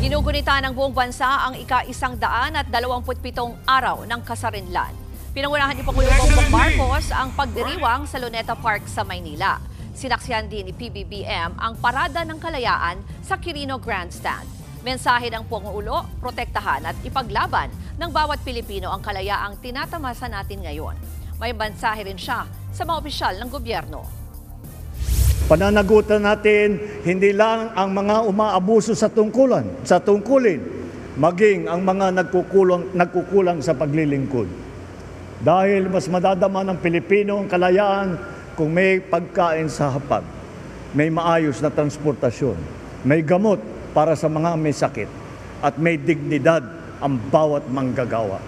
Ginugunita ng buong bansa ang ika-127 araw ng kasarinlan. Pinangunahan ni Pangulong Bongbong Marcos ang pagdiriwang sa Luneta Park sa Maynila. Sinaksihan din ni PBBM ang Parada ng Kalayaan sa Quirino Grandstand. Mensahe ng Pangulo, protektahan at ipaglaban ng bawat Pilipino ang kalayaang tinatamasa natin ngayon. May mensahe rin siya sa mga opisyal ng gobyerno. Pananagutan natin hindi lang ang mga umaabuso sa tungkulin, maging ang mga nagkukulang sa paglilingkod. Dahil mas madadama ng Pilipino ang kalayaan kung may pagkain sa hapag, may maayos na transportasyon, may gamot para sa mga may sakit, at may dignidad ang bawat manggagawa.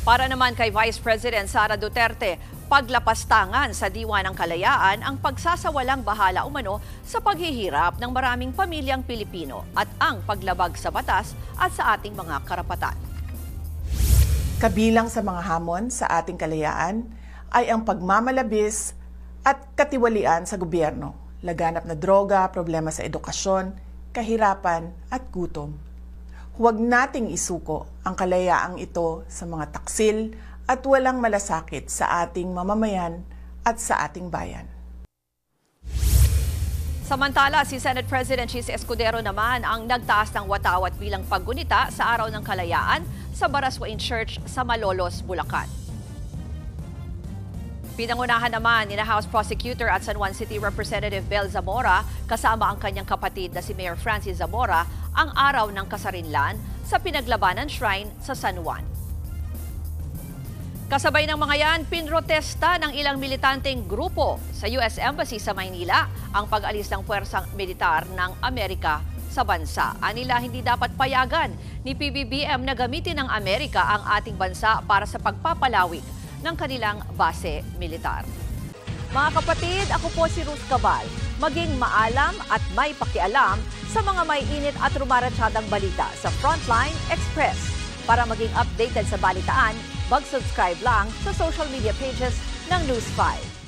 Para naman kay Vice President Sara Duterte, paglapastangan sa Diwa ng Kalayaan ang pagsasawalang bahala umano sa paghihirap ng maraming pamilyang Pilipino at ang paglabag sa batas at sa ating mga karapatan. Kabilang sa mga hamon sa ating kalayaan ay ang pagmamalabis at katiwalian sa gobyerno, laganap na droga, problema sa edukasyon, kahirapan at gutom. Huwag nating isuko ang kalayaang ito sa mga taksil at walang malasakit sa ating mamamayan at sa ating bayan. Samantala, si Senate President Chis Escudero naman ang nagtaas ng watawat bilang paggunita sa Araw ng Kalayaan sa Baraswain Church sa Malolos, Bulacan. Pinangunahan naman ni House Prosecutor at San Juan City Representative Bel Zamora kasama ang kanyang kapatid na si Mayor Francis Zamora ang Araw ng Kasarinlan sa Pinaglabanan Shrine sa San Juan. Kasabay ng mga yan, pinrotesta ng ilang militanteng grupo sa US Embassy sa Maynila ang pag-alis ng puwersang militar ng Amerika sa bansa. Anila, hindi dapat payagan ni PBBM na gamitin ng Amerika ang ating bansa para sa pagpapalawig ng kanilang base militar. Mga kapatid, ako po si Ruth Cabal. Maging maalam at may pakialam sa mga may init at rumaratsyadang balita sa Frontline Express. Para maging updated sa balitaan, mag-subscribe lang sa social media pages ng News 5.